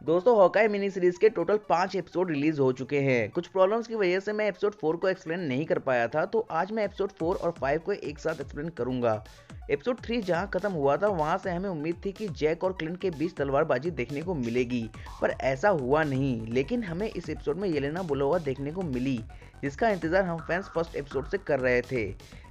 दोस्तों Hawkeye mini series के total 5 episode release हो चुके हैं। कुछ प्रॉब्लम्स की वजह से मैं एपिसोड 4 को एक्सप्लेन नहीं कर पाया था, तो आज मैं एपिसोड 4 और 5 को एक साथ एक्सप्लेन करूंगा। एपिसोड 3 जहां खत्म हुआ था वहां से हमें उम्मीद थी कि जैक और क्लिंट के बीच तलवारबाजी देखने को मिलेगी, पर ऐसा हुआ नहीं। लेकिन हमें इस एपिसोड में येलेना बुलोवा देखने को मिली, जिसका इंतजार हम फैंस फर्स्ट एपिसोड से कर रहे थे।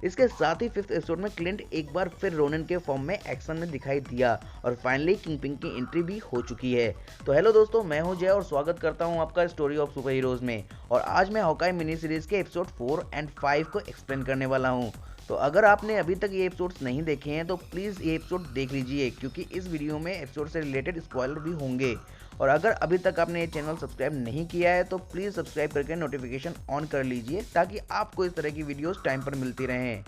इसके साथ ही 5th एपिसोड में क्लिंट एक बार फिर रोनिन के फॉर्म में एक्शन में दिखाई दिया और फाइनली किंगपिन की एंट्री भी हो चुकी है। तो हेलो दोस्तों, मैं हूं जय और स्वागत करता हूं आपका स्टोरी ऑफ सुपर हीरोज में। और आज मैं हॉकाई मिनी सीरीज के एपिसोड 4 एंड 5 को एक्सप्लेन करने वाला हूं। तो अगर आपने अभी तक ये एपिसोड्स नहीं देखे हैं तो प्लीज़ ये एपिसोड देख लीजिए, क्योंकि इस वीडियो में एपिसोड से रिलेटेड स्पॉइलर भी होंगे। और अगर अभी तक आपने ये चैनल सब्सक्राइब नहीं किया है तो प्लीज़ सब्सक्राइब करके नोटिफिकेशन ऑन कर लीजिए, ताकि आपको इस तरह की वीडियोस टाइम पर मिलती रहें।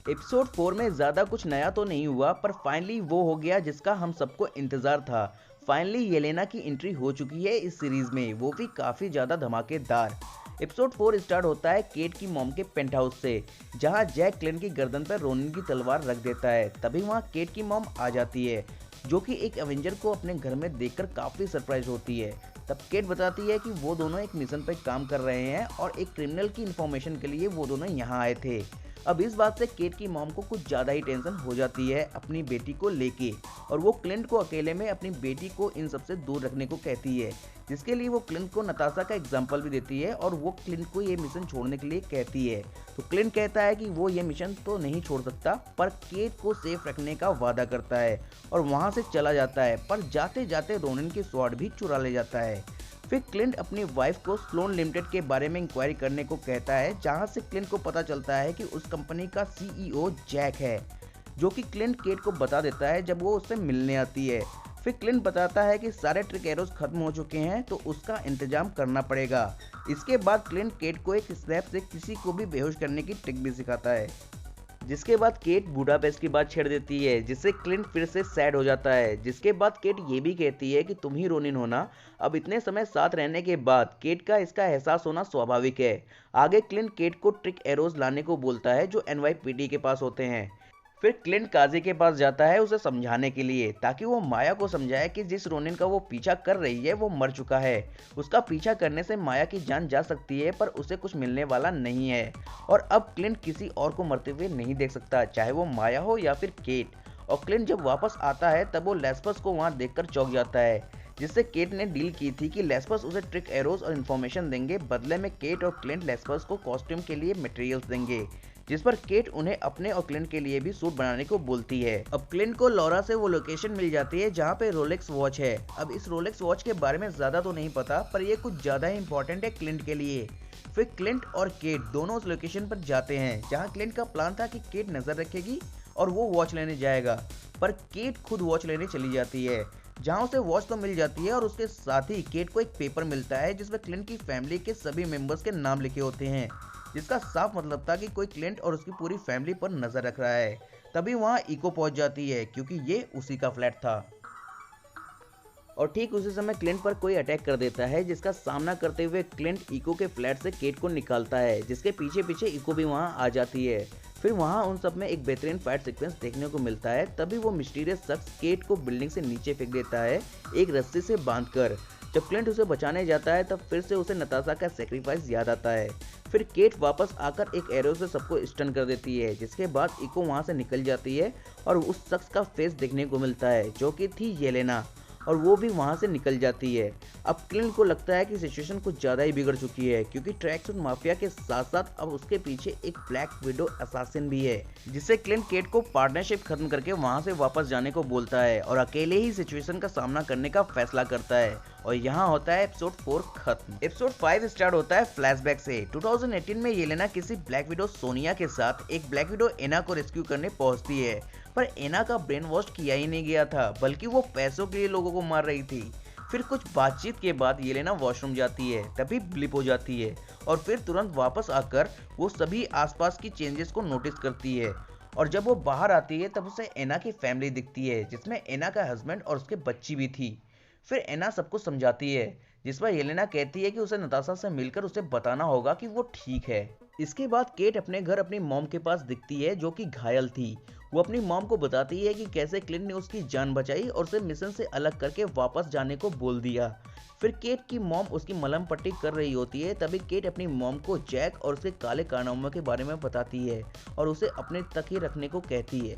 एपिसोड 4 में ज़्यादा कुछ नया तो नहीं हुआ, पर फाइनली वो हो गया जिसका हम सबको इंतज़ार था। फाइनली येलेना की एंट्री हो चुकी है इस सीरीज में, वो भी काफ़ी ज़्यादा धमाकेदार। एपिसोड 4 स्टार्ट होता है केट की मॉम के पेंट हाउस से, जहां जैक क्लिंट की गर्दन पर रोनिन की तलवार रख देता है। तभी वहां केट की मॉम आ जाती है, जो कि एक एवेंजर को अपने घर में देखकर काफ़ी सरप्राइज होती है। तब केट बताती है कि वो दोनों एक मिशन पर काम कर रहे हैं और एक क्रिमिनल की इन्फॉर्मेशन के लिए वो दोनों यहाँ आए थे। अब इस बात से केट की मॉम को कुछ ज़्यादा ही टेंशन हो जाती है अपनी बेटी को लेके, और वो क्लिंट को अकेले में अपनी बेटी को इन सबसे दूर रखने को कहती है, जिसके लिए वो क्लिंट को नताशा का एग्जाम्पल भी देती है और वो क्लिंट को ये मिशन छोड़ने के लिए कहती है। तो क्लिंट कहता है कि वो ये मिशन तो नहीं छोड़ सकता, पर केट को सेफ रखने का वादा करता है और वहाँ से चला जाता है। पर जाते जाते रोनिन की स्वॉर्ड भी चुरा ले जाता है। फिर क्लिंट अपनी वाइफ को स्लोन लिमिटेड के बारे में इंक्वायरी करने को कहता है, जहां से क्लिंट को पता चलता है कि उस कंपनी का सीईओ जैक है, जो कि क्लिंट केट को बता देता है जब वो उससे मिलने आती है। फिर क्लिंट बताता है कि सारे ट्रिक एरोज खत्म हो चुके हैं, तो उसका इंतजाम करना पड़ेगा। इसके बाद क्लिंट केट को एक स्नैप से किसी को भी बेहोश करने की ट्रिक भी सिखाता है, जिसके बाद केट बूडापेस्ट की बात छेड़ देती है, जिससे क्लिंट फिर से सैड हो जाता है। जिसके बाद केट ये भी कहती है कि तुम ही रोनिन हो ना। अब इतने समय साथ रहने के बाद केट का इसका एहसास होना स्वाभाविक है। आगे क्लिंट केट को ट्रिक एरोज लाने को बोलता है जो एनवाईपीडी के पास होते हैं। फिर क्लिंट काजी के पास जाता है उसे समझाने के लिए, ताकि वो माया को समझाए कि जिस रोनिन का वो पीछा कर रही है वो मर चुका है। उसका पीछा करने से माया की जान जा सकती है, पर उसे कुछ मिलने वाला नहीं है। और अब क्लिंट किसी और को मरते हुए नहीं देख सकता, चाहे वो माया हो या फिर केट। और क्लिंट जब वापस आता है तब वो लेस्पस को वहाँ देखकर चौंक जाता है, जिससे केट ने डील की थी कि लेस्पस उसे ट्रिक एरोज और इन्फॉर्मेशन देंगे। बदले में केट और क्लिंट लेस्पस को कॉस्ट्यूम के लिए मटेरियल्स देंगे, जिस पर केट उन्हें अपने और क्लिंट के लिए भी सूट बनाने को बोलती है। अब क्लिंट को लॉरा से वो लोकेशन मिल जाती है जहाँ पे रोलेक्स वॉच है। अब इस रोलेक्स वॉच के बारे में ज़्यादा तो नहीं पता, पर ये कुछ ज़्यादा ही इंपॉर्टेंट है क्लिंट के लिए। फिर क्लिंट और केट दोनों उस लोकेशन पर जाते हैं जहाँ क्लिंट का प्लान था कि केट नज़र रखेगी और वो वॉच लेने जाएगा, पर केट खुद वॉच लेने चली जाती है, जहाँ उसे वॉच तो मिल जाती है और उसके साथ ही केट को एक पेपर मिलता है जिसमें क्लिंट की फैमिली के सभी मेंबर्स के नाम लिखे होते हैं, जिसका साफ मतलब था कि कोई क्लिंट और उसकी पूरी फैमिली पर नजर रख रहा है। तभी वहाँ इको पहुंच जाती है, क्योंकि ये उसी का फ्लैट था। और ठीक उसी समय क्लिंट पर कोई अटैक कर देता है, जिसका सामना करते हुए क्लिंट इको के फ्लैट से केट को निकालता है, जिसके पीछे पीछे इको भी वहाँ आ जाती है। फिर वहाँ उन सब में एक बेहतरीन फाइट सीक्वेंस देखने को मिलता है। तभी वो मिस्टीरियस शख्स केट को बिल्डिंग से नीचे फेंक देता है, एक रस्सी से बांधकर। जब क्लिंट उसे बचाने जाता है तब फिर से उसे नताशा का सेक्रीफाइस याद आता है। फिर केट वापस आकर एक एरो से सबको स्टन कर देती है, जिसके बाद इको वहाँ से निकल जाती है और उस शख्स का फेस देखने को मिलता है, जो कि थी येलेना, और वो भी वहाँ से निकल जाती है। अब क्लिंट को लगता है कि सिचुएशन कुछ ज़्यादा ही बिगड़ चुकी है, क्योंकि ट्रैकसूट माफिया के साथ साथ अब उसके पीछे एक ब्लैक विडो असासिन भी है, जिससे क्लिंट केट को पार्टनरशिप खत्म करके वहाँ से वापस जाने को बोलता है और अकेले ही सिचुएशन का सामना करने का फैसला करता है। और यहाँ होता है एपिसोड 4 खत्म। एपिसोड 5 स्टार्ट होता है फ्लैशबैक से। 2018 में येलेना किसी ब्लैक विडो सोनिया के साथ एक ब्लैक विडो एना को रेस्क्यू करने पहुंचती है, पर एना का ब्रेन वॉश किया ही नहीं गया था, बल्कि वो पैसों के लिए लोगों को मार रही थी। फिर कुछ बातचीत के बाद येलेना वॉशरूम जाती है, तभी ब्लिप हो जाती है और फिर तुरंत वापस आकर वो सभी आसपास की चेंजेस को नोटिस करती है। और जब वो बाहर आती है तब उसे एना की फैमिली दिखती है, जिसमें एना का हस्बैंड और उसके बच्ची भी थी। फिर एना सबको समझाती है, जिस पर येलेना कहती है कि उसे नताशा से मिलकर उसे बताना होगा कि वो ठीक है। इसके बाद केट अपने घर अपनी मॉम के पास दिखती है, जो कि घायल थी। वो अपनी मॉम को बताती है कि कैसे क्लिंट ने उसकी जान बचाई और उसे मिशन से अलग करके वापस जाने को बोल दिया। फिर केट की मॉम उसकी मलहम पट्टी कर रही होती है, तभी केट अपनी मॉम को जैक और उसके काले कारनामों के बारे में बताती है और उसे अपने तक ही रखने को कहती है।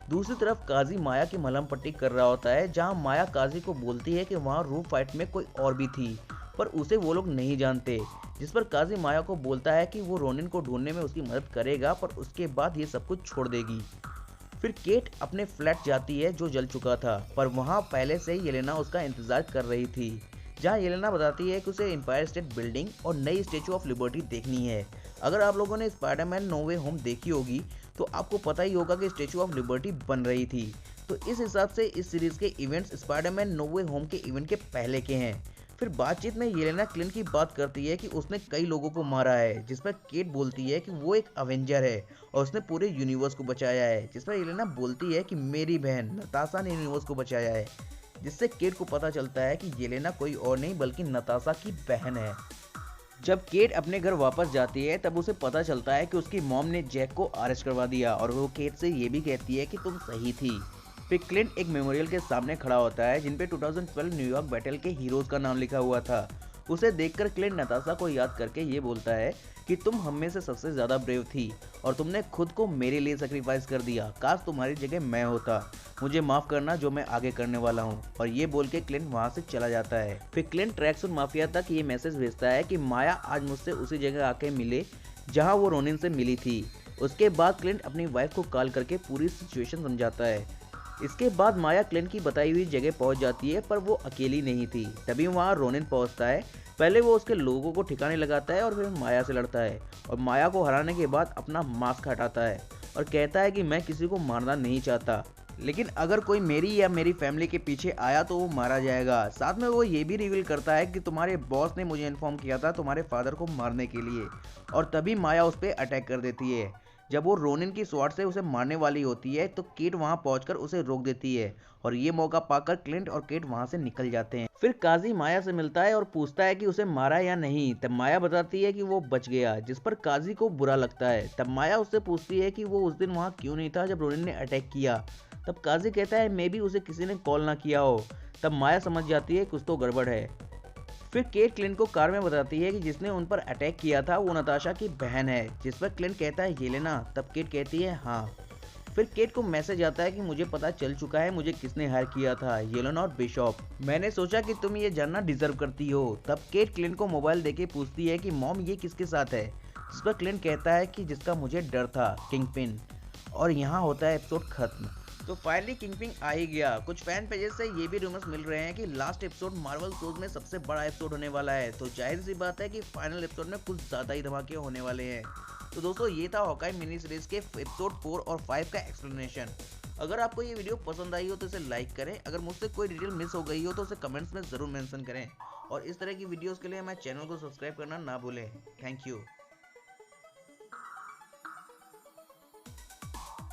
दूसरी तरफ काजी माया की मलहम पट्टी कर रहा होता है, जहां माया काजी को बोलती है कि वहां रूफ फाइट में कोई और भी थी पर उसे वो लोग नहीं जानते। जिस पर काजी माया को बोलता है कि वो रोनिन को ढूंढने में उसकी मदद करेगा पर उसके बाद ये सब कुछ छोड़ देगी। फिर केट अपने फ्लैट जाती है जो जल चुका था, पर वहाँ पहले से ही येलेना उसका इंतजार कर रही थी, जहाँ येलेना बताती है कि उसे एम्पायर स्टेट बिल्डिंग और नई स्टेचू ऑफ लिबर्टी देखनी है। अगर आप लोगों ने स्पाइडरमैन नो वे होम देखी होगी तो आपको पता ही होगा कि स्टेचू ऑफ लिबर्टी बन रही थी। तो इस हिसाब से इस सीरीज के इवेंट्स स्पाइडरमैन नो वे होम के इवेंट के पहले के हैं। फिर बातचीत में येलेना क्लिंट की बात करती है कि उसने कई लोगों को मारा है, जिस पर केट बोलती है कि वो एक अवेंजर है और उसने पूरे यूनिवर्स को बचाया है। जिस पर येलेना बोलती है कि मेरी बहन नताशा ने यूनिवर्स को बचाया है, जिससे केट को पता चलता है कि येलेना कोई और नहीं बल्कि नताशा की बहन है। जब केट अपने घर वापस जाती है तब उसे पता चलता है कि उसकी मॉम ने जैक को अरेस्ट करवा दिया और वो केट से ये भी कहती है कि तुम सही थी। फिर क्लिंट एक मेमोरियल के सामने खड़ा होता है जिन पे 2012 न्यूयॉर्क बैटल के हीरोज का नाम लिखा हुआ था। उसे देखकर क्लिंट नताशा को याद करके ये बोलता है कि तुम हम में से सबसे ज्यादा ब्रेव थी और तुमने खुद को मेरे लिए सेक्रीफाइस कर दिया। काश तुम्हारी जगह मैं होता। मुझे माफ करना जो मैं आगे करने वाला हूँ। और ये बोल के क्लिंट वहाँ से चला जाता है। फिर क्लिंट ट्रैकसूट माफिया तक ये मैसेज भेजता है कि माया आज मुझसे उसी जगह आके मिले जहाँ वो रोनिन से मिली थी। उसके बाद क्लिंट अपनी वाइफ को कॉल करके पूरी सिचुएशन समझाता है। इसके बाद माया क्लिंट की बताई हुई जगह पहुंच जाती है, पर वो अकेली नहीं थी। तभी वहां रोनिन पहुंचता है। पहले वो उसके लोगों को ठिकाने लगाता है और फिर माया से लड़ता है और माया को हराने के बाद अपना मास्क हटाता है और कहता है कि मैं किसी को मारना नहीं चाहता, लेकिन अगर कोई मेरी या मेरी फैमिली के पीछे आया तो वो मारा जाएगा। साथ में वो ये भी रिवील करता है कि तुम्हारे बॉस ने मुझे इन्फॉर्म किया था तुम्हारे फादर को मारने के लिए। और तभी माया उस पर अटैक कर देती है। जब वो रोनिन की स्वॉर्ड से उसे मारने वाली होती है तो केट वहां पहुंचकर उसे रोक देती है और ये मौका पाकर क्लिंट और केट वहां से निकल जाते हैं। फिर काजी माया से मिलता है और पूछता है कि उसे मारा या नहीं। तब माया बताती है कि वो बच गया, जिस पर काजी को बुरा लगता है। तब माया उससे पूछती है कि वो उस दिन वहां क्यों नहीं था जब रोनिन ने अटैक किया। तब काजी कहता है मे बी उसे किसी ने कॉल ना किया हो। तब माया समझ जाती है कुछ तो गड़बड़ है। फिर केट क्लिंट को कार में बताती है कि जिसने उन पर अटैक किया था वो नताशा की बहन है, जिस पर क्लिंट कहता है येलेना। तब केट कहती है हाँ। फिर केट को मैसेज आता है कि मुझे पता चल चुका है मुझे किसने हायर किया था, येलेना और बिशॉप। मैंने सोचा कि तुम ये जानना डिजर्व करती हो। तब केट क्लिंट को मोबाइल देके पूछती है कि मॉम ये किसके साथ है, जिस पर क्लिंट कहता है कि जिसका मुझे डर था, किंगपिन। और यहाँ होता है एपिसोड खत्म। तो फाइनली किंगपिन आ ही गया। कुछ फैन पेजेस से ये भी रूमर्स मिल रहे हैं कि लास्ट एपिसोड मार्वल शोज में सबसे बड़ा एपिसोड होने वाला है। तो जाहिर सी बात है कि फाइनल एपिसोड में कुछ ज्यादा ही धमाके होने वाले हैं। तो दोस्तों ये था हॉकाई मिनी सीरीज के एपिसोड 4 और 5 का एक्सप्लेनेशन। अगर आपको ये वीडियो पसंद आई हो तो इसे लाइक करें। अगर मुझसे कोई डिटेल मिस हो गई हो तो उसे कमेंट्स में जरूर मेंशन करें। और इस तरह की वीडियोस के लिए हमारे चैनल को सब्सक्राइब करना ना भूलें। Thank you.